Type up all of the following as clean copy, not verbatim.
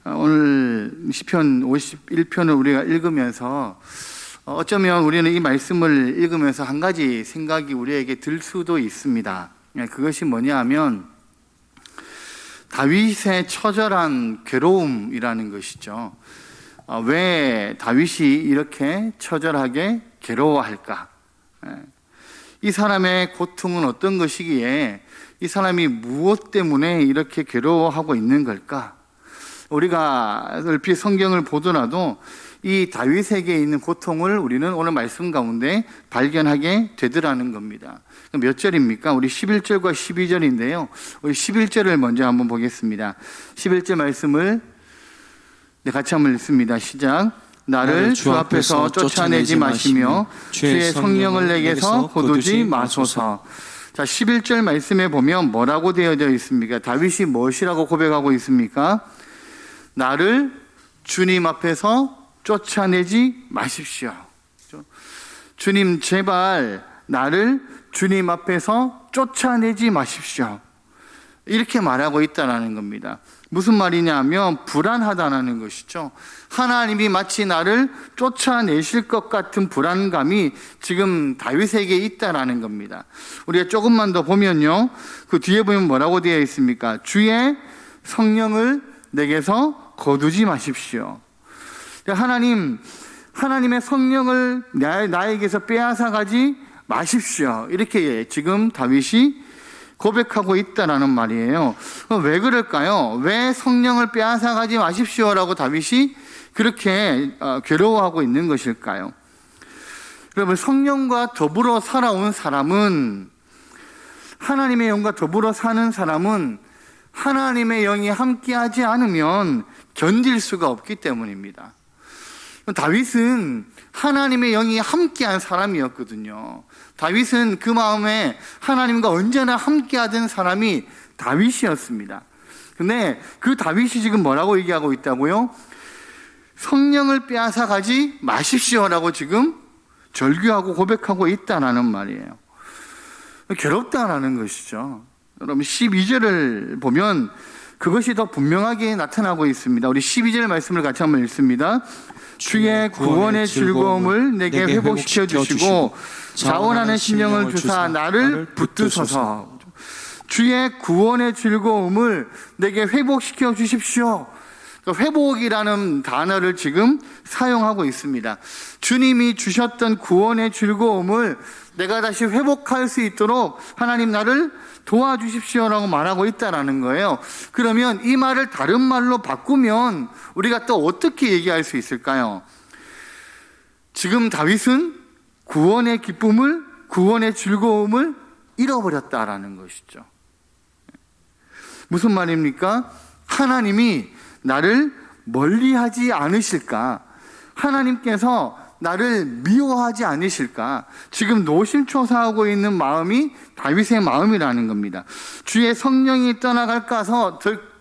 오늘 시편 51편을 우리가 읽으면서 어쩌면 우리는 이 말씀을 읽으면서 한 가지 생각이 우리에게 들 수도 있습니다. 그것이 뭐냐 하면 다윗의 처절한 괴로움이라는 것이죠. 왜 다윗이 이렇게 처절하게 괴로워할까? 이 사람의 고통은 어떤 것이기에 이 사람이 무엇 때문에 이렇게 괴로워하고 있는 걸까? 우리가 얼핏 성경을 보더라도 이 다윗에게 있는 고통을 우리는 오늘 말씀 가운데 발견하게 되더라는 겁니다. 몇 절입니까? 우리 11절과 12절인데요. 우리 11절을 먼저 한번 보겠습니다. 11절 말씀을 같이 한번 읽습니다. 시작. 나를 주 앞에서 쫓아내지 마시며 주의 성령을 내게서 거두지 마소서. 자, 11절 말씀에 보면 뭐라고 되어져 있습니까? 다윗이 무엇이라고 고백하고 있습니까? 나를 주님 앞에서 쫓아내지 마십시오. 주님, 제발 나를 주님 앞에서 쫓아내지 마십시오. 이렇게 말하고 있다는 겁니다. 무슨 말이냐 하면 불안하다는 것이죠. 하나님이 마치 나를 쫓아내실 것 같은 불안감이 지금 다윗에게 있다는 겁니다. 우리가 조금만 더 보면요, 그 뒤에 보면 뭐라고 되어 있습니까? 주의 성령을 내게서 거두지 마십시오. 하나님의 성령을 나에게서 빼앗아가지 마십시오. 이렇게 지금 다윗이 고백하고 있다라는 말이에요. 왜 그럴까요? 왜 성령을 빼앗아가지 마십시오라고 다윗이 그렇게 괴로워하고 있는 것일까요? 여러분, 성령과 더불어 살아온 사람은, 하나님의 영과 더불어 사는 사람은 하나님의 영이 함께하지 않으면 견딜 수가 없기 때문입니다. 다윗은 하나님의 영이 함께한 사람이었거든요. 다윗은 그 마음에 하나님과 언제나 함께하던 사람이 다윗이었습니다. 근데 그 다윗이 지금 뭐라고 얘기하고 있다고요? 성령을 빼앗아 가지 마십시오라고 지금 절규하고 고백하고 있다는 말이에요. 괴롭다라는 것이죠. 여러분, 12절을 보면 그것이 더 분명하게 나타나고 있습니다. 우리 12절 말씀을 같이 한번 읽습니다. 주의 구원의 즐거움을 내게 회복시켜 주시고 자원하는 심령을 주사 나를 붙드소서. 주의 구원의 즐거움을 내게 회복시켜 주십시오. 회복이라는 단어를 지금 사용하고 있습니다. 주님이 주셨던 구원의 즐거움을 내가 다시 회복할 수 있도록 하나님 나를 도와주십시오라고 말하고 있다는 거예요. 그러면 이 말을 다른 말로 바꾸면 우리가 또 어떻게 얘기할 수 있을까요? 지금 다윗은 구원의 기쁨을, 구원의 즐거움을 잃어버렸다라는 것이죠. 무슨 말입니까? 하나님이 나를 멀리하지 않으실까? 하나님께서 나를 미워하지 않으실까? 지금 노심초사하고 있는 마음이 다윗의 마음이라는 겁니다. 주의 성령이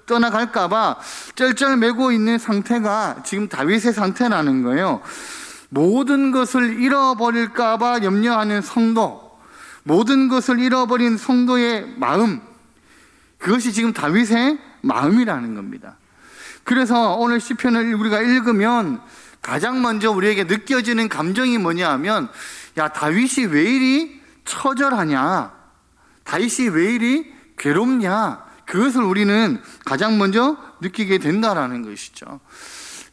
떠나갈까봐 쩔쩔매고 있는 상태가 지금 다윗의 상태라는 거예요. 모든 것을 잃어버릴까봐 염려하는 성도, 모든 것을 잃어버린 성도의 마음, 그것이 지금 다윗의 마음이라는 겁니다. 그래서 오늘 시편을 우리가 읽으면 가장 먼저 우리에게 느껴지는 감정이 뭐냐 하면, 야, 다윗이 왜 이리 처절하냐? 다윗이 왜 이리 괴롭냐? 그것을 우리는 가장 먼저 느끼게 된다라는 것이죠.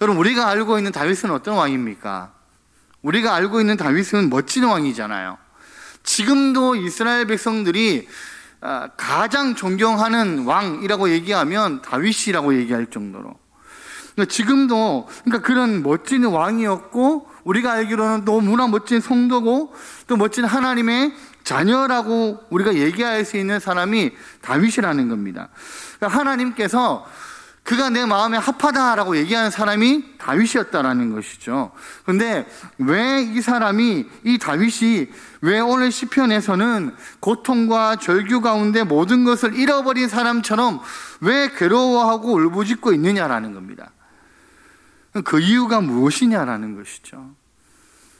여러분, 우리가 알고 있는 다윗은 어떤 왕입니까? 우리가 알고 있는 다윗은 멋진 왕이잖아요. 지금도 이스라엘 백성들이 가장 존경하는 왕이라고 얘기하면 다윗이라고 얘기할 정도로, 지금도 그런 멋진 왕이었고, 우리가 알기로는 너무나 멋진 성도고 또 멋진 하나님의 자녀라고 우리가 얘기할 수 있는 사람이 다윗이라는 겁니다. 하나님께서 그가 내 마음에 합하다라고 얘기하는 사람이 다윗이었다라는 것이죠. 그런데 왜 이 다윗이 왜 오늘 시편에서는 고통과 절규 가운데 모든 것을 잃어버린 사람처럼 왜 괴로워하고 울부짖고 있느냐라는 겁니다. 그 이유가 무엇이냐라는 것이죠.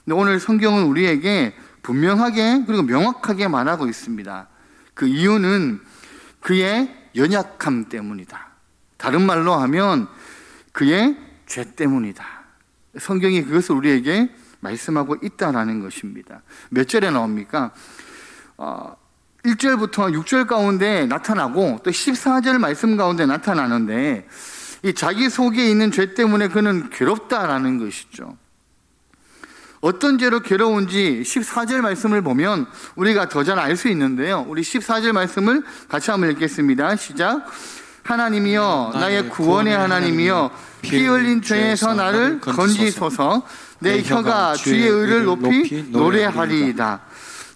근데 오늘 성경은 우리에게 분명하게 그리고 명확하게 말하고 있습니다. 그 이유는 그의 연약함 때문이다. 다른 말로 하면 그의 죄 때문이다. 성경이 그것을 우리에게 말씀하고 있다라는 것입니다. 몇 절에 나옵니까? 1절부터 6절 가운데 나타나고 또 14절 말씀 가운데 나타나는데, 이 자기 속에 있는 죄 때문에 그는 괴롭다라는 것이죠. 어떤 죄로 괴로운지 14절 말씀을 보면 우리가 더 잘 알 수 있는데요. 우리 14절 말씀을 같이 한번 읽겠습니다. 시작. 하나님이여 나의 구원의 하나님이여 피 흘린 죄에서 나를 건지소서. 내 혀가 주의 의를 높이 노래하리이다.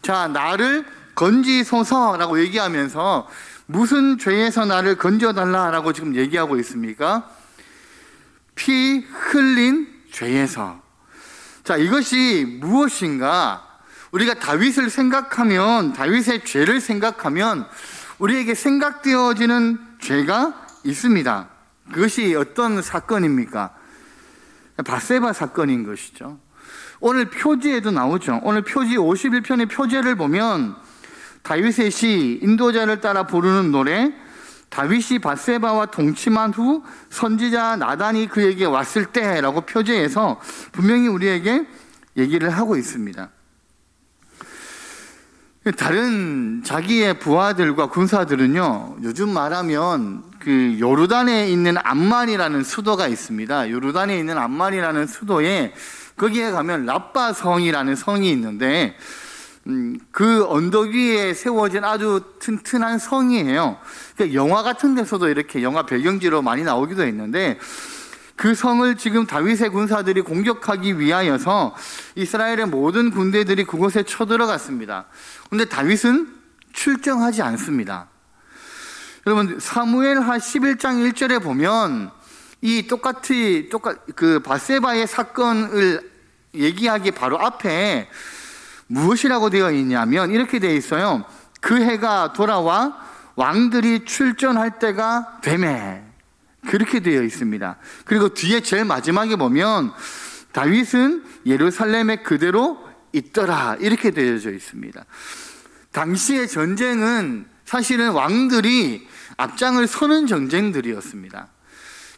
자, 나를 건지소서라고 얘기하면서 무슨 죄에서 나를 건져달라라고 지금 얘기하고 있습니까? 피 흘린 죄에서. 자, 이것이 무엇인가? 우리가 다윗을 생각하면, 다윗의 죄를 생각하면 우리에게 생각되어지는 죄가 있습니다. 그것이 어떤 사건입니까? 밧세바 사건인 것이죠. 오늘 표지에도 나오죠. 오늘 표지 51편의 표제를 보면 다윗의 시, 인도자를 따라 부르는 노래, 다윗이 밧세바와 동침한 후 선지자 나단이 그에게 왔을 때라고 표제해서 분명히 우리에게 얘기를 하고 있습니다. 다른 자기의 부하들과 군사들은요, 요즘 말하면 그 요르단에 있는 암만이라는 수도가 있습니다. 요르단에 있는 암만이라는 수도에, 거기에 가면 라빠 성이라는 성이 있는데, 그 언덕 위에 세워진 아주 튼튼한 성이에요. 그러니까 영화 같은 데서도 이렇게 영화 배경지로 많이 나오기도 했는데, 그 성을 지금 다윗의 군사들이 공격하기 위하여서 이스라엘의 모든 군대들이 그곳에 쳐들어갔습니다. 그런데 다윗은 출정하지 않습니다. 여러분, 사무엘하 11장 1절에 보면 이 그 밧세바의 사건을 얘기하기 바로 앞에 무엇이라고 되어 있냐면 이렇게 되어 있어요. 그 해가 돌아와 왕들이 출전할 때가 되매, 그렇게 되어 있습니다. 그리고 뒤에 제일 마지막에 보면 다윗은 예루살렘에 그대로 있더라, 이렇게 되어져 있습니다. 당시의 전쟁은 사실은 왕들이 앞장을 서는 전쟁들이었습니다.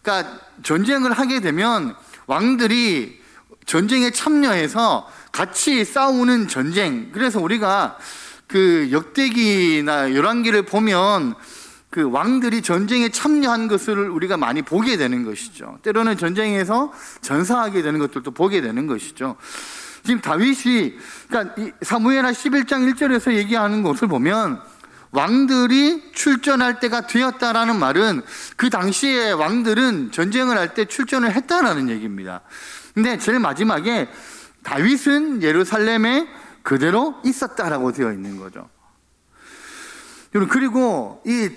그러니까 전쟁을 하게 되면 왕들이 전쟁에 참여해서 같이 싸우는 전쟁. 그래서 우리가 그 역대기나 열왕기를 보면 그 왕들이 전쟁에 참여한 것을 우리가 많이 보게 되는 것이죠. 때로는 전쟁에서 전사하게 되는 것들도 보게 되는 것이죠. 지금 다윗이, 그러니까 사무엘하 11장 1절에서 얘기하는 것을 보면 왕들이 출전할 때가 되었다라는 말은 그 당시에 왕들은 전쟁을 할 때 출전을 했다라는 얘기입니다. 근데 제일 마지막에 다윗은 예루살렘에 그대로 있었다라고 되어 있는 거죠. 그리고 이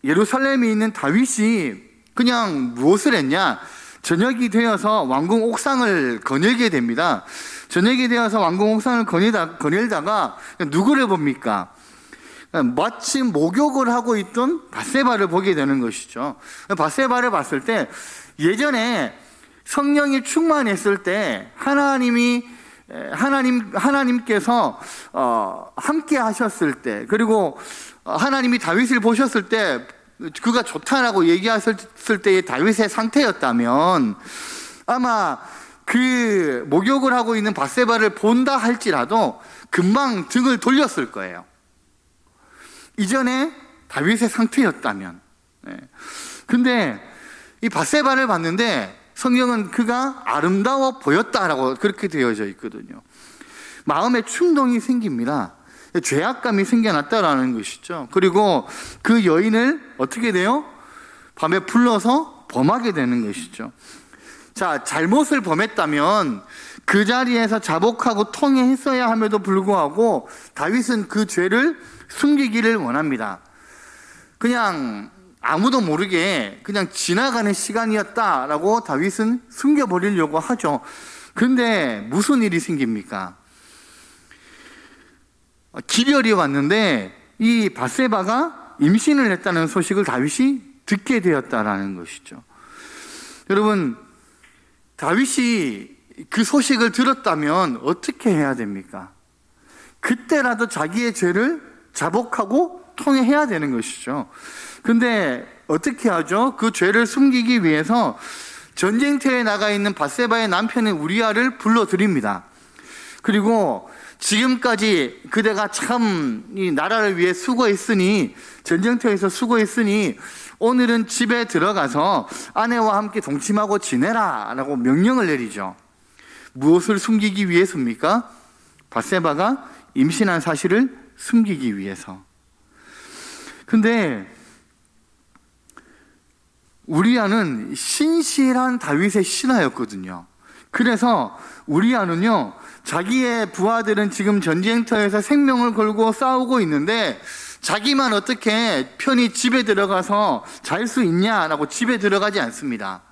예루살렘에 있는 다윗이 그냥 무엇을 했냐? 저녁이 되어서 왕궁 옥상을 거닐게 됩니다. 저녁이 되어서 왕궁 옥상을 거닐다가 누구를 봅니까? 마침 목욕을 하고 있던 밧세바를 보게 되는 것이죠. 밧세바를 봤을 때 예전에 성령이 충만했을 때 하나님께서 함께 하셨을 때, 그리고 하나님이 다윗을 보셨을 때 그가 좋다라고 얘기했을 때의 다윗의 상태였다면 아마 그 목욕을 하고 있는 밧세바를 본다 할지라도 금방 등을 돌렸을 거예요. 이전에 다윗의 상태였다면. 근데 이 밧세바를 봤는데 성경은 그가 아름다워 보였다라고 그렇게 되어져 있거든요. 마음에 충동이 생깁니다. 죄악감이 생겨났다라는 것이죠. 그리고 그 여인을 어떻게 돼요? 밤에 불러서 범하게 되는 것이죠. 자, 잘못을 범했다면 그 자리에서 자복하고 통회했어야 함에도 불구하고 다윗은 그 죄를 숨기기를 원합니다. 그냥 아무도 모르게 그냥 지나가는 시간이었다라고 다윗은 숨겨버리려고 하죠. 그런데 무슨 일이 생깁니까? 기별이 왔는데 이 밧세바가 임신을 했다는 소식을 다윗이 듣게 되었다라는 것이죠. 여러분, 다윗이 그 소식을 들었다면 어떻게 해야 됩니까? 그때라도 자기의 죄를 자복하고 통회해야 되는 것이죠. 근데 어떻게 하죠? 그 죄를 숨기기 위해서 전쟁터에 나가 있는 밧세바의 남편인 우리아를 불러들입니다. 그리고 지금까지 그대가 참 이 나라를 위해 수고했으니, 전쟁터에서 수고했으니 오늘은 집에 들어가서 아내와 함께 동침하고 지내라 라고 명령을 내리죠. 무엇을 숨기기 위해서입니까? 밧세바가 임신한 사실을 숨기기 위해서. 근데 우리아는 신실한 다윗의 신하였거든요. 그래서 우리아는요, 자기의 부하들은 지금 전쟁터에서 생명을 걸고 싸우고 있는데 자기만 어떻게 편히 집에 들어가서 잘 수 있냐라고 집에 들어가지 않습니다.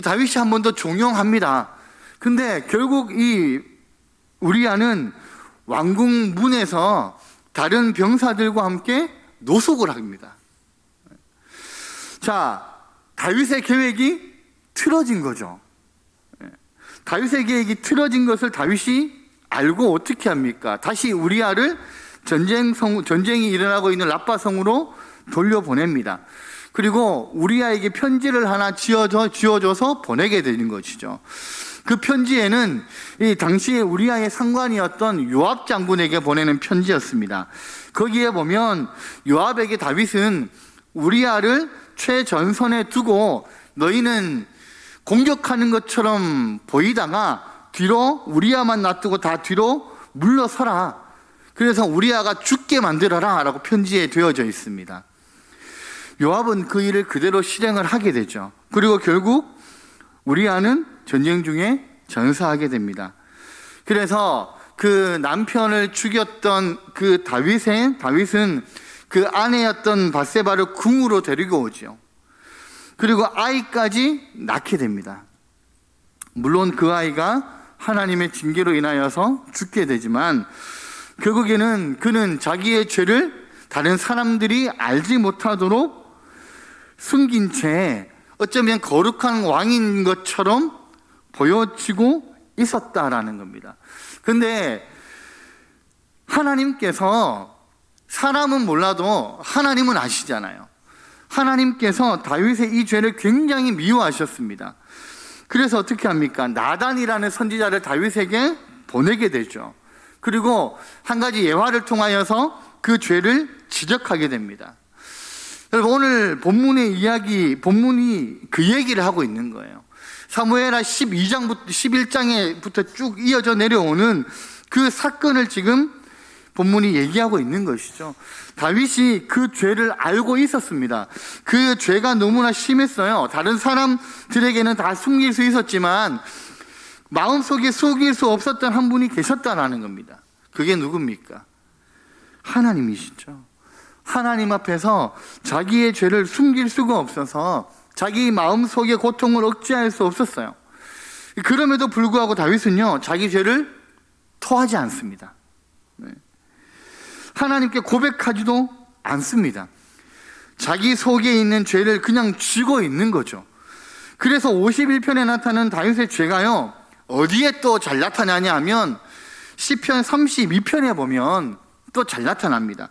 다윗이 한 번 더 종용합니다. 근데 결국 이 우리아는 왕궁 문에서 다른 병사들과 함께 노숙을 합니다. 자, 다윗의 계획이 틀어진 거죠. 다윗의 계획이 틀어진 것을 다윗이 알고 어떻게 합니까? 다시 우리아를 전쟁이 일어나고 있는 라빠성으로 돌려보냅니다. 그리고 우리아에게 편지를 하나 지어줘서 보내게 되는 것이죠. 그 편지에는 이 당시에 우리아의 상관이었던 요압 장군에게 보내는 편지였습니다. 거기에 보면 요압에게 다윗은 우리아를 최전선에 두고 너희는 공격하는 것처럼 보이다가 뒤로 우리아만 놔두고 다 뒤로 물러서라. 그래서 우리아가 죽게 만들어라 라고 편지에 되어져 있습니다. 요압은 그 일을 그대로 실행을 하게 되죠. 그리고 결국 우리아는 전쟁 중에 전사하게 됩니다. 그래서 그 남편을 죽였던 그 다윗은 그 아내였던 밧세바를 궁으로 데리고 오죠. 그리고 아이까지 낳게 됩니다. 물론 그 아이가 하나님의 징계로 인하여서 죽게 되지만 결국에는 그는 자기의 죄를 다른 사람들이 알지 못하도록 숨긴 채 어쩌면 거룩한 왕인 것처럼 보여지고 있었다라는 겁니다. 근데 하나님께서, 사람은 몰라도 하나님은 아시잖아요. 하나님께서 다윗의 이 죄를 굉장히 미워하셨습니다. 그래서 어떻게 합니까? 나단이라는 선지자를 다윗에게 보내게 되죠. 그리고 한 가지 예화를 통하여서 그 죄를 지적하게 됩니다. 여러분, 오늘 본문이 그 얘기를 하고 있는 거예요. 사무엘하 11장부터 쭉 이어져 내려오는 그 사건을 지금 본문이 얘기하고 있는 것이죠. 다윗이 그 죄를 알고 있었습니다. 그 죄가 너무나 심했어요. 다른 사람들에게는 다 숨길 수 있었지만 마음속에 숨길 수 없었던 한 분이 계셨다라는 겁니다. 그게 누굽니까? 하나님이시죠. 하나님 앞에서 자기의 죄를 숨길 수가 없어서 자기 마음속의 고통을 억제할 수 없었어요. 그럼에도 불구하고 다윗은요, 자기 죄를 토하지 않습니다. 하나님께 고백하지도 않습니다. 자기 속에 있는 죄를 그냥 쥐고 있는 거죠. 그래서 51편에 나타나는 다윗의 죄가요, 어디에 또 잘 나타나냐 하면 시편 32편에 보면 또 잘 나타납니다.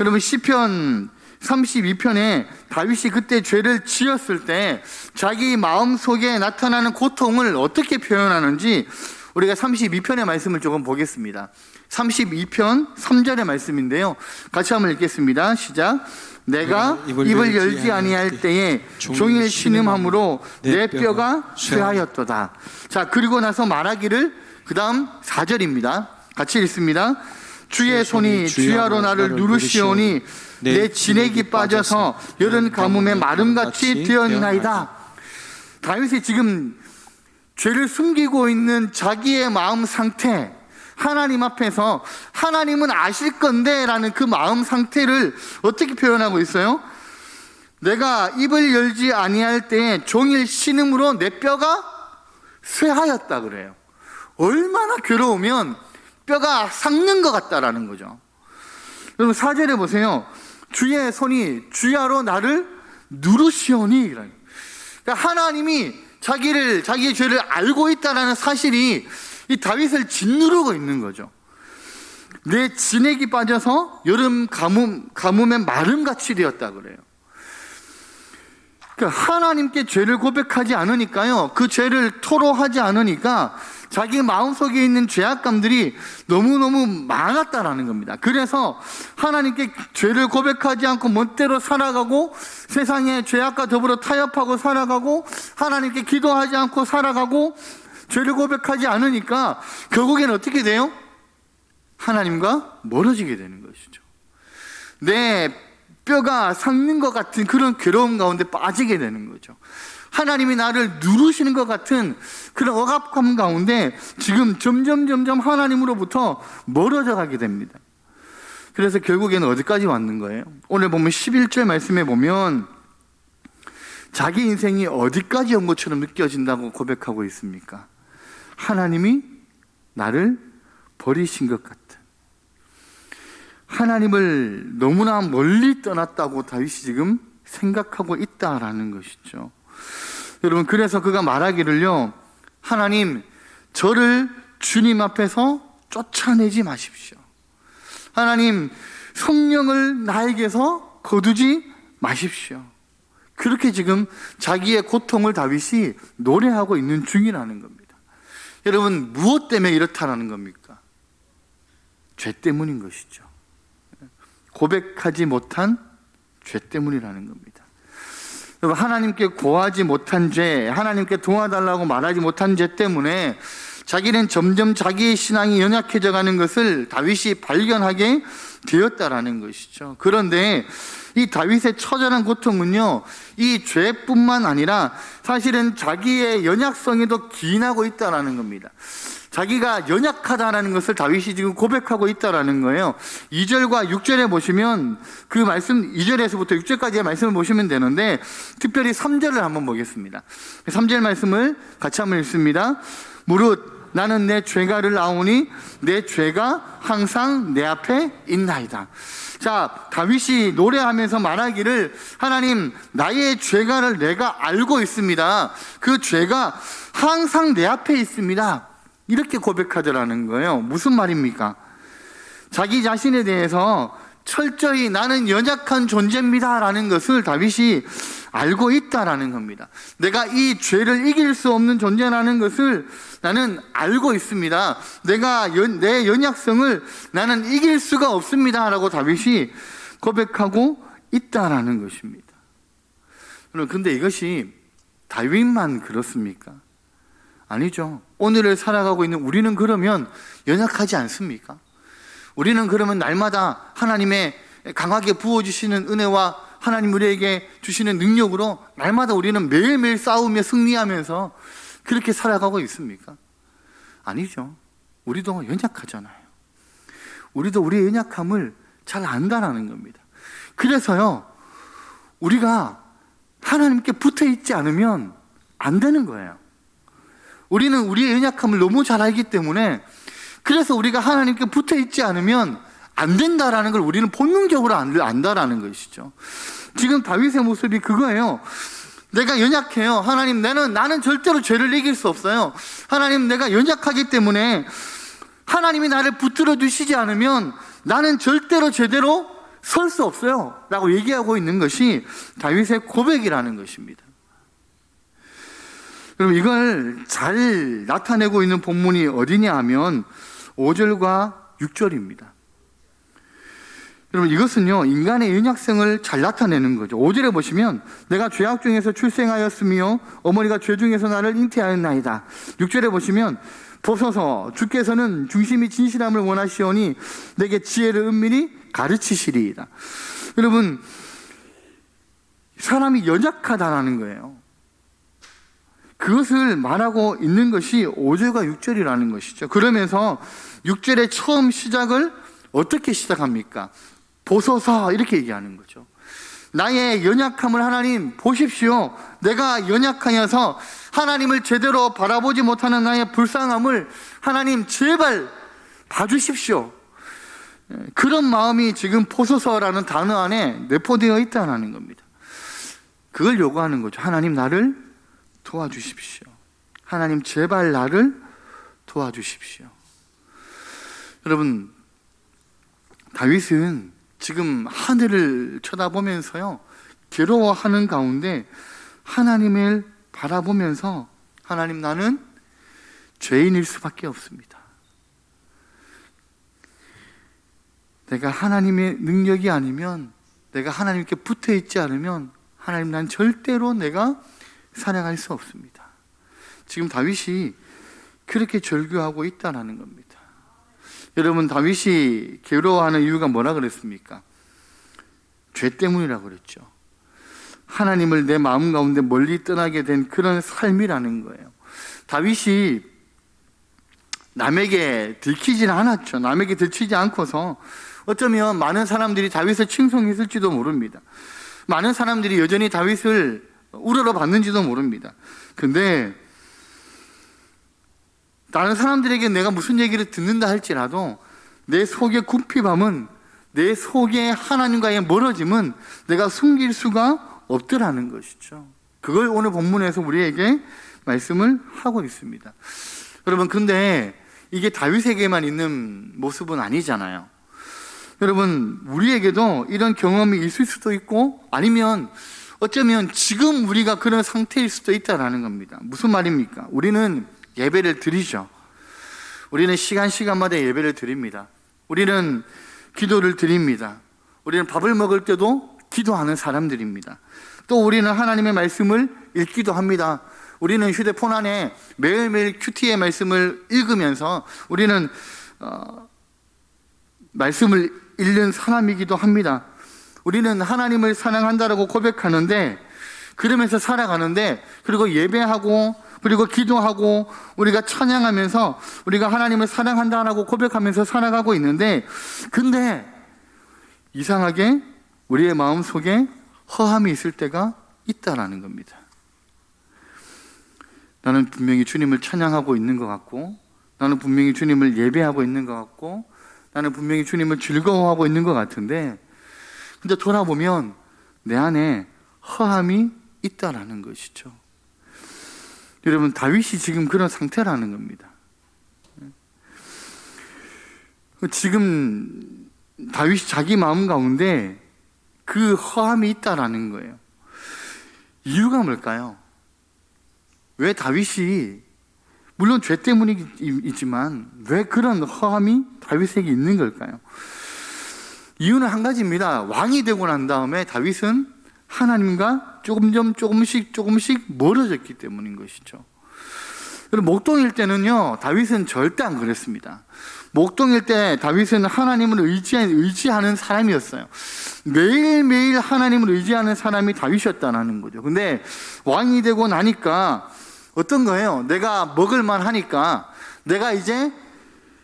여러분, 시편 32편에 다윗이 그때 죄를 지었을 때 자기 마음속에 나타나는 고통을 어떻게 표현하는지 우리가 32편의 말씀을 조금 보겠습니다. 32편 3절의 말씀인데요, 같이 한번 읽겠습니다. 시작. 내가 입을 열지 아니할 때에 종일 신음함으로 내 뼈가 쇠하였도다. 자, 그리고 나서 말하기를, 그 다음 4절입니다. 같이 읽습니다. 주의 손이 주야로 나를 누르시오니 내 진액이 빠져서 여름 가뭄에 마름같이 되었나이다. 다윗이 지금 죄를 숨기고 있는 자기의 마음 상태, 하나님 앞에서 하나님은 아실 건데 라는 그 마음 상태를 어떻게 표현하고 있어요? 내가 입을 열지 아니할 때에 종일 신음으로 내 뼈가 쇠하였다 그래요. 얼마나 괴로우면 뼈가 삭는 것 같다라는 거죠. 여러분, 4절에 보세요. 주의 손이 주야로 나를 누르시오니. 그러니까 하나님이 자기의 죄를 알고 있다는 사실이 이 다윗을 짓누르고 있는 거죠. 내 진액이 빠져서 여름 가뭄에 마름같이 되었다 그래요. 하나님께 죄를 고백하지 않으니까요, 그 죄를 토로하지 않으니까 자기 마음속에 있는 죄악감들이 너무너무 많았다라는 겁니다. 그래서 하나님께 죄를 고백하지 않고 멋대로 살아가고, 세상의 죄악과 더불어 타협하고 살아가고, 하나님께 기도하지 않고 살아가고, 죄를 고백하지 않으니까 결국엔 어떻게 돼요? 하나님과 멀어지게 되는 것이죠. 내 뼈가 삭는 것 같은 그런 괴로움 가운데 빠지게 되는 거죠. 하나님이 나를 누르시는 것 같은 그런 억압감 가운데 지금 점점 하나님으로부터 멀어져 가게 됩니다. 그래서 결국에는 어디까지 왔는 거예요? 오늘 보면 11절 말씀에 보면 자기 인생이 어디까지 온 것처럼 느껴진다고 고백하고 있습니까? 하나님이 나를 버리신 것 같은, 하나님을 너무나 멀리 떠났다고 다윗이 지금 생각하고 있다라는 것이죠. 여러분, 그래서 그가 말하기를요, 하나님, 저를 주님 앞에서 쫓아내지 마십시오. 하나님, 성령을 나에게서 거두지 마십시오. 그렇게 지금 자기의 고통을 다윗이 노래하고 있는 중이라는 겁니다. 여러분, 무엇 때문에 이렇다라는 겁니까? 죄 때문인 것이죠. 고백하지 못한 죄 때문이라는 겁니다. 여러분, 하나님께 고하지 못한 죄, 하나님께 도와달라고 말하지 못한 죄 때문에 자기는 점점 자기의 신앙이 연약해져 가는 것을 다윗이 발견하게 되었다라는 것이죠. 그런데 이 다윗의 처절한 고통은요, 이 죄뿐만 아니라 사실은 자기의 연약성에도 기인하고 있다라는 겁니다. 자기가 연약하다라는 것을 다윗이 지금 고백하고 있다라는 거예요. 2절과 6절에 보시면 그 말씀, 2절에서부터 6절까지의 말씀을 보시면 되는데, 특별히 3절을 한번 보겠습니다. 3절 말씀을 같이 한번 읽습니다. 무릇 나는 내 죄가를 아오니 내 죄가 항상 내 앞에 있나이다. 자, 다윗이 노래하면서 말하기를, 하나님, 나의 죄가를 내가 알고 있습니다. 그 죄가 항상 내 앞에 있습니다. 이렇게 고백하더라는 거예요. 무슨 말입니까? 자기 자신에 대해서 철저히 나는 연약한 존재입니다 라는 것을 다윗이 알고 있다라는 겁니다. 내가 이 죄를 이길 수 없는 존재라는 것을 나는 알고 있습니다. 내 연약성을 나는 이길 수가 없습니다 라고 다윗이 고백하고 있다라는 것입니다. 여러분, 근데 이것이 다윗만 그렇습니까? 아니죠. 오늘을 살아가고 있는 우리는 그러면 연약하지 않습니까? 우리는 그러면 날마다 하나님의 강하게 부어주시는 은혜와 하나님 우리에게 주시는 능력으로 날마다 우리는 매일매일 싸우며 승리하면서 그렇게 살아가고 있습니까? 아니죠. 우리도 연약하잖아요. 우리도 우리의 연약함을 잘 안다라는 겁니다. 그래서요, 우리가 하나님께 붙어 있지 않으면 안 되는 거예요. 우리는 우리의 연약함을 너무 잘 알기 때문에, 그래서 우리가 하나님께 붙어 있지 않으면 안 된다라는 걸 우리는 본능적으로 안다라는 것이죠. 지금 다윗의 모습이 그거예요. 내가 연약해요. 하나님, 나는 절대로 죄를 이길 수 없어요. 하나님, 내가 연약하기 때문에 하나님이 나를 붙들어 주시지 않으면 나는 절대로 제대로 설 수 없어요 라고 얘기하고 있는 것이 다윗의 고백이라는 것입니다. 그럼 이걸 잘 나타내고 있는 본문이 어디냐 하면 5절과 6절입니다. 여러분, 이것은요, 인간의 연약성을 잘 나타내는 거죠. 5절에 보시면 내가 죄악 중에서 출생하였으며 어머니가 죄 중에서 나를 잉태하였나이다. 6절에 보시면 보소서, 주께서는 중심이 진실함을 원하시오니 내게 지혜를 은밀히 가르치시리이다. 여러분, 사람이 연약하다라는 거예요. 그것을 말하고 있는 것이 5절과 6절이라는 것이죠. 그러면서 6절의 처음 시작을 어떻게 시작합니까? 보소서, 이렇게 얘기하는 거죠. 나의 연약함을 하나님 보십시오. 내가 연약하여서 하나님을 제대로 바라보지 못하는 나의 불쌍함을 하나님 제발 봐주십시오. 그런 마음이 지금 보소서라는 단어 안에 내포되어 있다는 겁니다. 그걸 요구하는 거죠. 하나님, 나를 도와주십시오. 하나님, 제발 나를 도와주십시오. 여러분, 다윗은 지금 하늘을 쳐다보면서요, 괴로워하는 가운데 하나님을 바라보면서 하나님, 나는 죄인일 수밖에 없습니다. 내가 하나님의 능력이 아니면, 내가 하나님께 붙어 있지 않으면 하나님, 난 절대로 내가 살아갈 수 없습니다. 지금 다윗이 그렇게 절규하고 있다는 겁니다. 여러분, 다윗이 괴로워하는 이유가 뭐라 그랬습니까? 죄 때문이라고 그랬죠. 하나님을 내 마음 가운데 멀리 떠나게 된 그런 삶이라는 거예요. 다윗이 남에게 들키지는 않았죠. 남에게 들키지 않고서 어쩌면 많은 사람들이 다윗을 칭송했을지도 모릅니다. 많은 사람들이 여전히 다윗을 우러러 봤는지도 모릅니다. 근데 다른 사람들에게 내가 무슨 얘기를 듣는다 할지라도 내 속의 궁핍함은, 내 속의 하나님과의 멀어짐은 내가 숨길 수가 없더라는 것이죠. 그걸 오늘 본문에서 우리에게 말씀을 하고 있습니다. 여러분, 근데 이게 다윗에게만 있는 모습은 아니잖아요. 여러분, 우리에게도 이런 경험이 있을 수도 있고, 아니면 어쩌면 지금 우리가 그런 상태일 수도 있다는 겁니다. 무슨 말입니까? 우리는 예배를 드리죠. 우리는 시간마다 예배를 드립니다. 우리는 기도를 드립니다. 우리는 밥을 먹을 때도 기도하는 사람들입니다. 또 우리는 하나님의 말씀을 읽기도 합니다. 우리는 휴대폰 안에 매일매일 큐티의 말씀을 읽으면서 우리는 말씀을 읽는 사람이기도 합니다. 우리는 하나님을 사랑한다라고 고백하는데, 그러면서 살아가는데, 그리고 예배하고, 그리고 기도하고, 우리가 찬양하면서 우리가 하나님을 사랑한다라고 고백하면서 살아가고 있는데, 근데 이상하게 우리의 마음속에 허함이 있을 때가 있다라는 겁니다. 나는 분명히 주님을 찬양하고 있는 것 같고, 나는 분명히 주님을 예배하고 있는 것 같고, 나는 분명히 주님을 즐거워하고 있는 것 같은데, 근데 돌아보면 내 안에 허함이 있다라는 것이죠. 여러분, 다윗이 지금 그런 상태라는 겁니다. 지금 다윗이 자기 마음 가운데 그 허함이 있다라는 거예요. 이유가 뭘까요? 왜 다윗이, 물론 죄 때문이지만 왜 그런 허함이 다윗에게 있는 걸까요? 이유는 한 가지입니다. 왕이 되고 난 다음에 다윗은 하나님과 조금씩 멀어졌기 때문인 것이죠. 그리고 목동일 때는요, 다윗은 절대 안 그랬습니다. 목동일 때 다윗은 하나님을 의지하는 사람이었어요. 매일매일 하나님을 의지하는 사람이 다윗이었다는 거죠. 근데 왕이 되고 나니까 어떤 거예요? 내가 먹을만 하니까, 내가 이제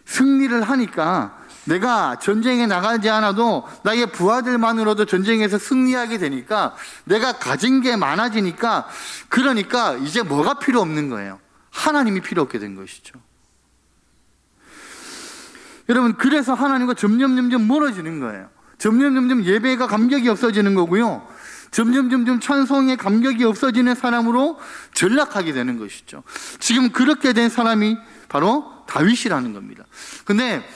승리를 하니까, 내가 전쟁에 나가지 않아도 나의 부하들만으로도 전쟁에서 승리하게 되니까, 내가 가진 게 많아지니까, 그러니까 이제 뭐가 필요 없는 거예요? 하나님이 필요 없게 된 것이죠. 여러분, 그래서 하나님과 점점 멀어지는 거예요. 점점 예배가 감격이 없어지는 거고요. 점점 찬송의 감격이 없어지는 사람으로 전락하게 되는 것이죠. 지금 그렇게 된 사람이 바로 다윗이라는 겁니다. 근데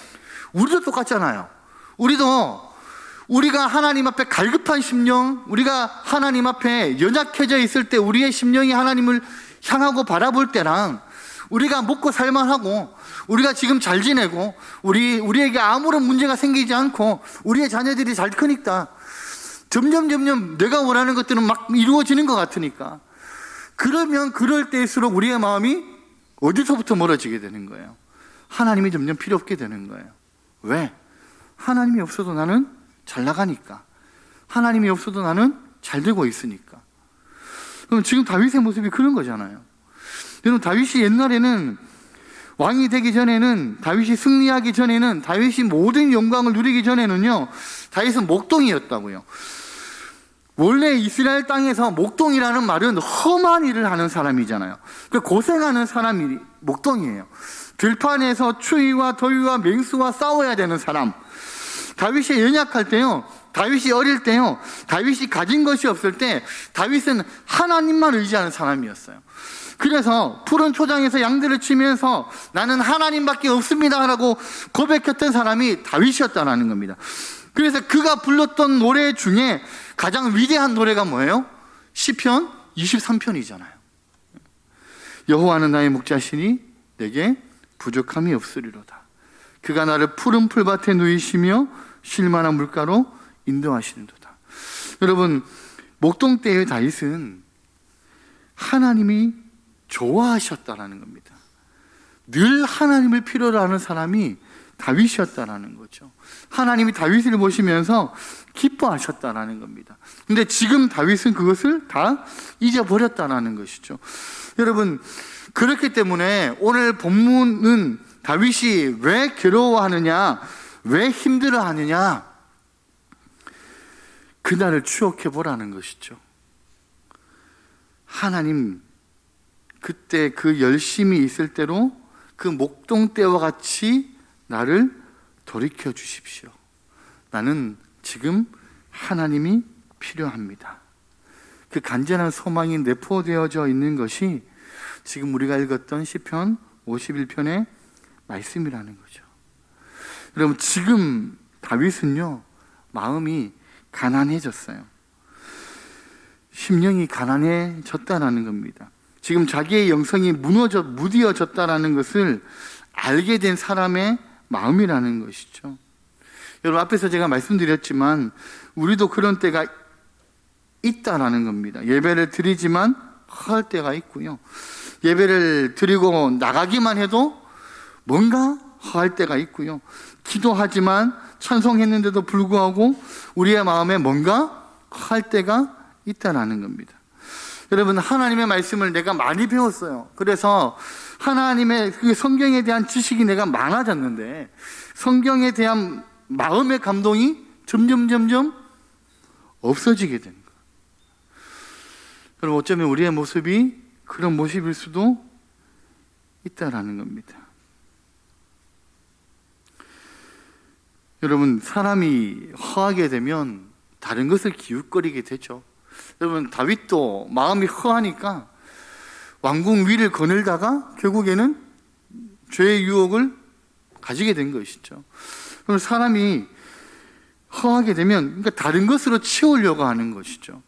우리도 똑같잖아요. 우리가 하나님 앞에 갈급한 심령, 우리가 하나님 앞에 연약해져 있을 때 우리의 심령이 하나님을 향하고 바라볼 때랑, 우리가 먹고 살만하고 우리가 지금 잘 지내고 우리에게 아무런 문제가 생기지 않고 우리의 자녀들이 잘 크니까 점점 내가 원하는 것들은 막 이루어지는 것 같으니까, 그러면 그럴 때일수록 우리의 마음이 어디서부터 멀어지게 되는 거예요? 하나님이 점점 필요 없게 되는 거예요. 왜? 하나님이 없어도 나는 잘 나가니까, 하나님이 없어도 나는 잘 되고 있으니까. 그럼 지금 다윗의 모습이 그런 거잖아요. 여러분, 다윗이 옛날에는, 왕이 되기 전에는, 다윗이 승리하기 전에는, 다윗이 모든 영광을 누리기 전에는요, 다윗은 목동이었다고요. 원래 이스라엘 땅에서 목동이라는 말은 험한 일을 하는 사람이잖아요. 그러니까 고생하는 사람이 목동이에요. 들판에서 추위와 더위와 맹수와 싸워야 되는 사람. 다윗이 연약할 때요, 다윗이 어릴 때요, 다윗이 가진 것이 없을 때 다윗은 하나님만 의지하는 사람이었어요. 그래서 푸른 초장에서 양들을 치면서 나는 하나님밖에 없습니다 라고 고백했던 사람이 다윗이었다는 겁니다. 그래서 그가 불렀던 노래 중에 가장 위대한 노래가 뭐예요? 시편 23편이잖아요. 여호와는 나의 목자시니 내게 부족함이 없으리로다. 그가 나를 푸른 풀밭에 누이시며 쉴만한 물가로 인도하시는도다. 여러분, 목동 때의 다윗은 하나님이 좋아하셨다라는 겁니다. 늘 하나님을 필요로 하는 사람이 다윗이었다라는 거죠. 하나님이 다윗을 보시면서 기뻐하셨다라는 겁니다. 근데 지금 다윗은 그것을 다 잊어버렸다라는 것이죠. 여러분, 그렇기 때문에 오늘 본문은 다윗이 왜 괴로워하느냐, 왜 힘들어하느냐, 그날을 추억해 보라는 것이죠. 하나님, 그때 그 열심이 있을 때로 그 목동 때와 같이 나를 돌이켜 주십시오. 나는 지금 하나님이 필요합니다. 그 간절한 소망이 내포되어져 있는 것이 지금 우리가 읽었던 시편 51편의 말씀이라는 거죠. 여러분, 지금 다윗은요, 마음이 가난해졌어요. 심령이 가난해졌다라는 겁니다. 지금 자기의 영성이 무디어졌다라는 것을 알게 된 사람의 마음이라는 것이죠. 여러분, 앞에서 제가 말씀드렸지만 우리도 그런 때가 있다라는 겁니다. 예배를 드리지만 허할 때가 있고요. 예배를 드리고 나가기만 해도 뭔가 허할 때가 있고요. 기도하지만 찬송했는데도 불구하고 우리의 마음에 뭔가 허할 때가 있다라는 겁니다. 여러분, 하나님의 말씀을 내가 많이 배웠어요. 그래서 하나님의 그 성경에 대한 지식이 내가 많아졌는데 성경에 대한 마음의 감동이 점점 없어지게 된 거예요. 여러분, 어쩌면 우리의 모습이 그런 모습일 수도 있다라는 겁니다. 여러분, 사람이 허하게 되면 다른 것을 기웃거리게 되죠. 여러분, 다윗도 마음이 허하니까 왕궁 위를 거닐다가 결국에는 죄의 유혹을 가지게 된 것이죠. 그럼 사람이 허하게 되면 그러니까 다른 것으로 채우려고 하는 것이죠.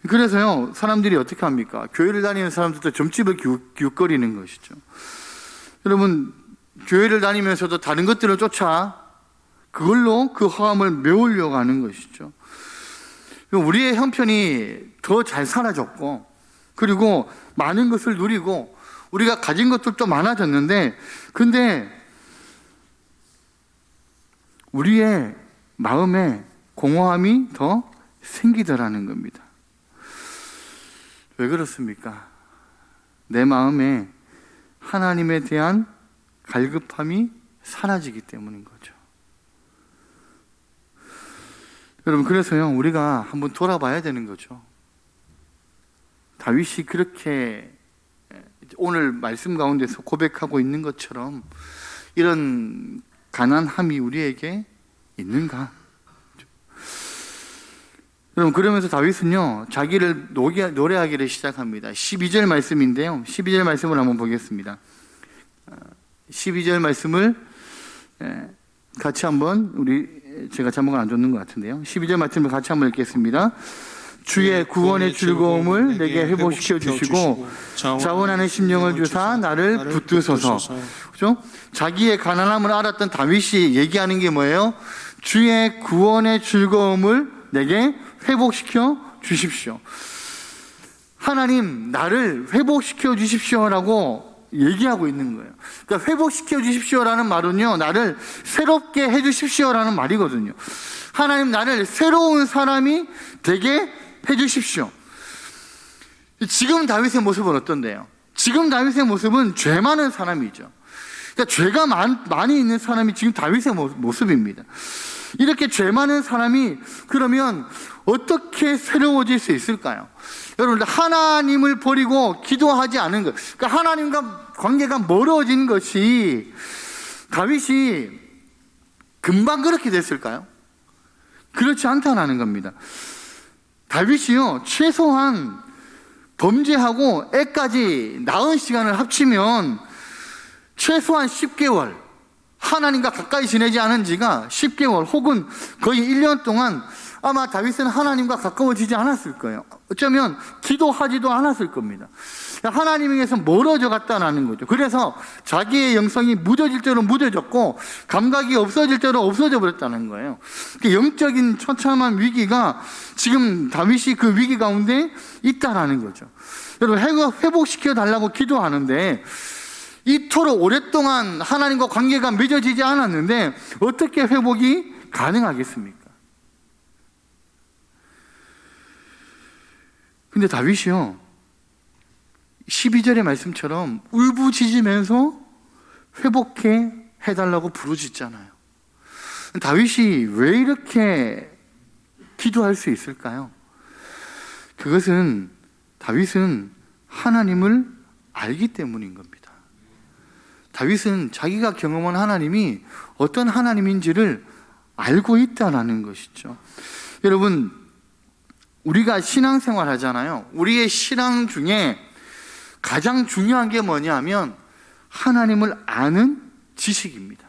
그래서요, 사람들이 어떻게 합니까? 교회를 다니는 사람들도 점집을 기웃거리는 것이죠. 여러분, 교회를 다니면서도 다른 것들을 쫓아 그걸로 그 허함을 메우려고 하는 것이죠. 우리의 형편이 더 잘 사라졌고, 그리고 많은 것을 누리고 우리가 가진 것들도 많아졌는데, 근데 우리의 마음에 공허함이 더 생기더라는 겁니다. 왜 그렇습니까? 내 마음에 하나님에 대한 갈급함이 사라지기 때문인 거죠. 여러분, 그래서요, 우리가 한번 돌아봐야 되는 거죠. 다윗이 그렇게 오늘 말씀 가운데서 고백하고 있는 것처럼 이런 가난함이 우리에게 있는가? 여러분, 그러면서 다윗은요, 자기를 노래하기를 시작합니다. 12절 말씀인데요, 12절 말씀을 한번 보겠습니다. 12절 말씀을 같이 한번 제가 제목을 안 줬는 것 같은데요, 12절 말씀을 같이 한번 읽겠습니다. 주의 구원의 즐거움을 내게 회복시켜 주시고 자원하는 심령을 주사 나를 붙드소서. 그렇죠? 자기의 가난함을 알았던 다윗이 얘기하는 게 뭐예요? 주의 구원의 즐거움을 내게 회복시켜 주십시오. 하나님, 나를 회복시켜 주십시오라고 얘기하고 있는 거예요. 그러니까 회복시켜 주십시오라는 말은요, 나를 새롭게 해 주십시오라는 말이거든요. 하나님, 나를 새로운 사람이 되게 해 주십시오. 지금 다윗의 모습은 어떤데요? 지금 다윗의 모습은 죄 많은 사람이죠. 그러니까 죄가 많이 있는 사람이 지금 다윗의 모습입니다. 이렇게 죄 많은 사람이 그러면 어떻게 새로워질 수 있을까요? 여러분들, 하나님을 버리고 기도하지 않은 것, 그러니까 하나님과 관계가 멀어진 것이 다윗이 금방 그렇게 됐을까요? 그렇지 않다는 겁니다. 다윗이요, 최소한 범죄하고 애까지 낳은 시간을 합치면 최소한 10개월, 하나님과 가까이 지내지 않은 지가 10개월 혹은 거의 1년 동안 아마 다윗은 하나님과 가까워지지 않았을 거예요. 어쩌면 기도하지도 않았을 겁니다. 하나님에게서 멀어져 갔다는 거죠. 그래서 자기의 영성이 무뎌질 대로 무뎌졌고 감각이 없어질 대로 없어져 버렸다는 거예요. 영적인 처참한 위기가 지금 다윗이 그 위기 가운데 있다라는 거죠. 여러분, 회복시켜 달라고 기도하는데 이토록 오랫동안 하나님과 관계가 맺어지지 않았는데 어떻게 회복이 가능하겠습니까? 근데 다윗이요, 12절의 말씀처럼 울부짖으면서 회복해 해달라고 부르짖잖아요. 다윗이 왜 이렇게 기도할 수 있을까요? 그것은 다윗은 하나님을 알기 때문인 겁니다. 다윗은 자기가 경험한 하나님이 어떤 하나님인지를 알고 있다는 것이죠. 여러분, 우리가 신앙생활 하잖아요. 우리의 신앙 중에 가장 중요한 게 뭐냐면 하나님을 아는 지식입니다.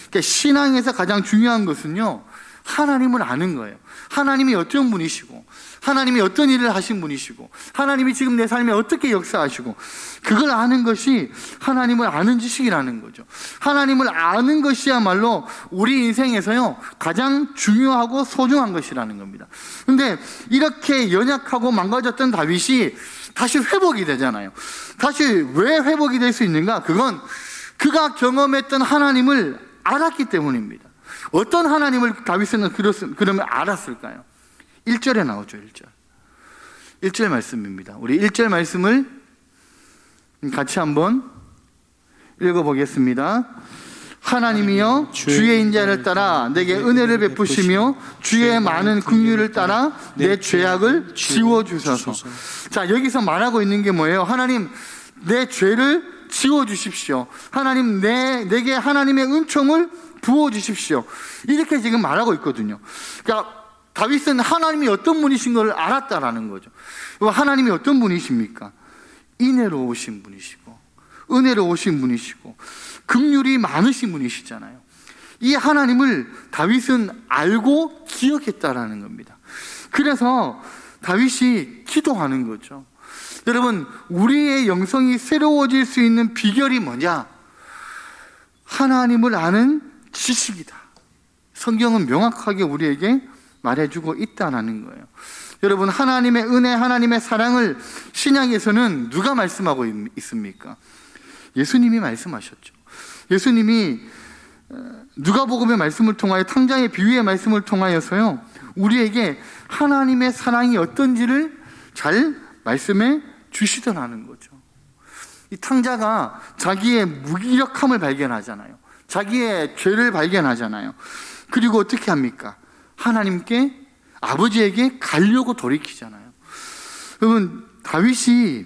그러니까 신앙에서 가장 중요한 것은요, 하나님을 아는 거예요. 하나님이 어떤 분이시고, 하나님이 어떤 일을 하신 분이시고, 하나님이 지금 내 삶에 어떻게 역사하시고, 그걸 아는 것이 하나님을 아는 지식이라는 거죠. 하나님을 아는 것이야말로 우리 인생에서요, 가장 중요하고 소중한 것이라는 겁니다. 근데 이렇게 연약하고 망가졌던 다윗이 다시 회복이 되잖아요. 다시 왜 회복이 될 수 있는가? 그건 그가 경험했던 하나님을 알았기 때문입니다. 어떤 하나님을 다윗은 그러면 알았을까요? 1절에 나오죠. 1절 말씀입니다. 우리 1절 말씀을 같이 한번 읽어보겠습니다. 하나님이여, 주의 인자를 따라 내게 은혜를 베푸시며 주의 많은 긍휼을 따라 내 죄악을 지워주소서. 자, 여기서 말하고 있는 게 뭐예요? 하나님, 내 죄를 지워주십시오. 하나님, 내게 하나님의 은총을 부어주십시오. 이렇게 지금 말하고 있거든요. 그러니까 다윗은 하나님이 어떤 분이신 걸 알았다라는 거죠. 하나님이 어떤 분이십니까? 인애로우신 분이시고 은혜로우신 분이시고 긍휼이 많으신 분이시잖아요. 이 하나님을 다윗은 알고 기억했다라는 겁니다. 그래서 다윗이 기도하는 거죠. 여러분, 우리의 영성이 새로워질 수 있는 비결이 뭐냐? 하나님을 아는 지식이다. 성경은 명확하게 우리에게 말해주고 있다는 거예요. 여러분, 하나님의 은혜, 하나님의 사랑을 신약에서는 누가 말씀하고 있습니까? 예수님이 말씀하셨죠. 예수님이 누가복음의 말씀을 통하여, 탕자의 비유의 말씀을 통하여서요, 우리에게 하나님의 사랑이 어떤지를 잘 말씀해 주시더라는 거죠. 이 탕자가 자기의 무기력함을 발견하잖아요. 자기의 죄를 발견하잖아요. 그리고 어떻게 합니까? 하나님께, 아버지에게 가려고 돌이키잖아요. 여러분, 다윗이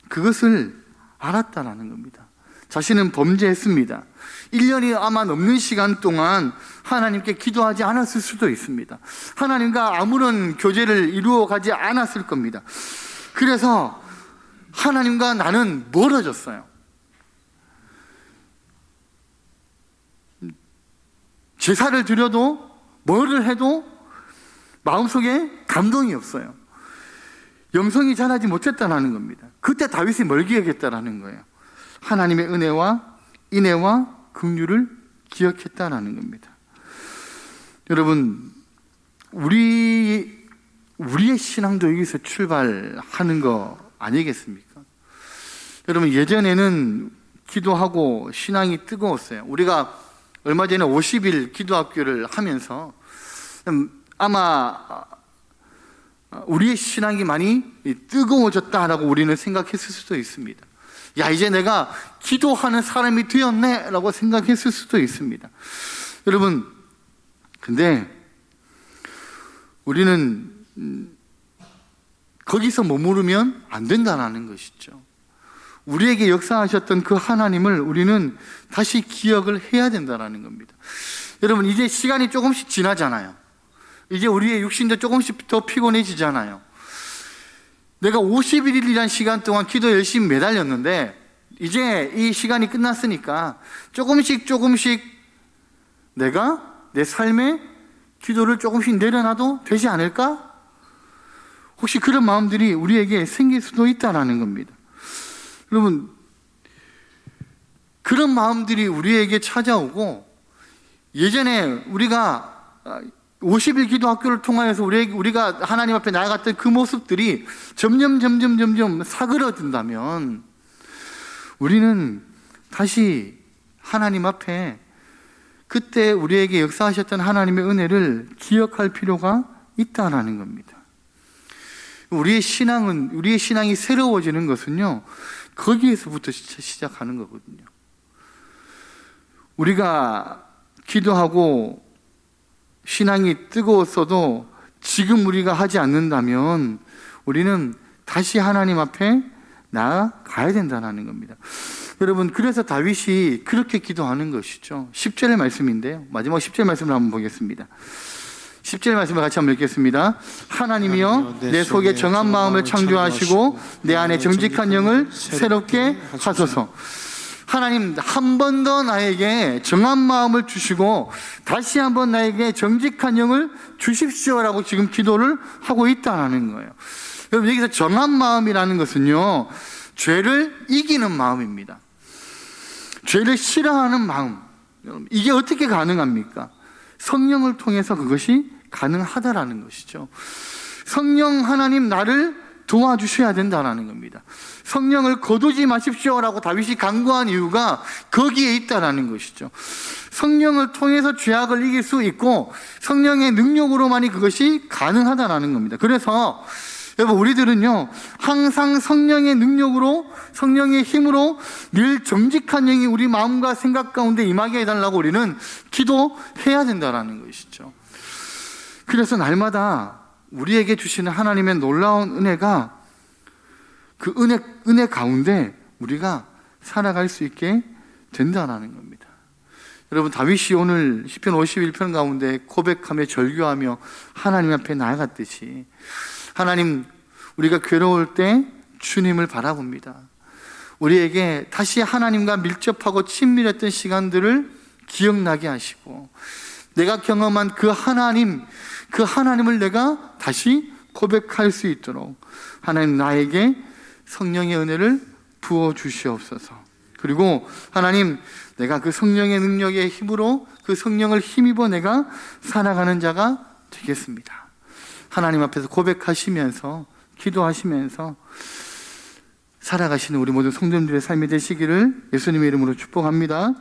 그것을 알았다라는 겁니다. 자신은 범죄했습니다. 1년이 아마 넘는 시간 동안 하나님께 기도하지 않았을 수도 있습니다. 하나님과 아무런 교제를 이루어 가지 않았을 겁니다. 그래서 하나님과 나는 멀어졌어요. 제사를 드려도 뭐를 해도 마음속에 감동이 없어요. 영성이 자라지 못했다는 겁니다. 그때 다윗이 뭘 기억했다는 거예요? 하나님의 은혜와 인애와 긍휼을 기억했다는 겁니다. 여러분, 우리의 신앙도 여기서 출발하는 거 아니겠습니까? 여러분, 예전에는 기도하고 신앙이 뜨거웠어요. 우리가 얼마 전에 50일 기도학교를 하면서 아마 우리의 신앙이 많이 뜨거워졌다라고 우리는 생각했을 수도 있습니다. 야, 이제 내가 기도하는 사람이 되었네 라고 생각했을 수도 있습니다. 여러분, 근데 우리는 거기서 머무르면 안 된다는 것이죠. 우리에게 역사하셨던 그 하나님을 우리는 다시 기억을 해야 된다는 겁니다. 여러분, 이제 시간이 조금씩 지나잖아요. 이제 우리의 육신도 조금씩 더 피곤해지잖아요. 내가 51일이라는 시간 동안 기도 열심히 매달렸는데 이제 이 시간이 끝났으니까 조금씩 내가 내 삶에 기도를 조금씩 내려놔도 되지 않을까? 혹시 그런 마음들이 우리에게 생길 수도 있다는 겁니다. 여러분, 그런 마음들이 우리에게 찾아오고, 예전에 우리가 50일 기도 학교를 통하여서 우리가 하나님 앞에 나아갔던 그 모습들이 점점 사그러든다면 우리는 다시 하나님 앞에 그때 우리에게 역사하셨던 하나님의 은혜를 기억할 필요가 있다는 겁니다. 우리의 신앙이 새로워지는 것은요, 거기에서부터 시작하는 거거든요. 우리가 기도하고 신앙이 뜨거웠어도 지금 우리가 하지 않는다면 우리는 다시 하나님 앞에 나아가야 된다는 겁니다. 여러분, 그래서 다윗이 그렇게 기도하는 것이죠. 10절 말씀인데요, 마지막 10절 말씀을 한번 보겠습니다. 10절 말씀을 같이 한번 읽겠습니다. 하나님이여, 내 속에 정한 마음을 창조하시고 내 안에 정직한 영을 새롭게 하소서. 하나님, 한 번 더 나에게 정한 마음을 주시고 다시 한번 나에게 정직한 영을 주십시오라고 지금 기도를 하고 있다는 거예요. 여러분, 여기서 정한 마음이라는 것은요, 죄를 이기는 마음입니다. 죄를 싫어하는 마음. 이게 어떻게 가능합니까? 성령을 통해서 그것이 가능하다라는 것이죠. 성령 하나님, 나를 도와주셔야 된다는 겁니다. 성령을 거두지 마십시오라고 다윗이 간구한 이유가 거기에 있다는 것이죠. 성령을 통해서 죄악을 이길 수 있고 성령의 능력으로만이 그것이 가능하다는 겁니다. 그래서 여러분, 우리들은요, 항상 성령의 능력으로, 성령의 힘으로 늘 정직한 영이 우리 마음과 생각 가운데 임하게 해달라고 우리는 기도해야 된다는 것이죠. 그래서 날마다 우리에게 주시는 하나님의 놀라운 은혜가, 그 은혜 가운데 우리가 살아갈 수 있게 된다는 겁니다. 여러분, 다윗이 오늘 시편 51편 가운데 고백하며 절규하며 하나님 앞에 나아갔듯이, 하나님, 우리가 괴로울 때 주님을 바라봅니다. 우리에게 다시 하나님과 밀접하고 친밀했던 시간들을 기억나게 하시고, 내가 경험한 그 하나님을 내가 다시 고백할 수 있도록 하나님, 나에게 성령의 은혜를 부어 주시옵소서. 그리고 하나님, 내가 그 성령의 능력의 힘으로 그 성령을 힘입어 내가 살아가는 자가 되겠습니다. 하나님 앞에서 고백하시면서 기도하시면서 살아가시는 우리 모든 성도님들의 삶이 되시기를 예수님의 이름으로 축복합니다.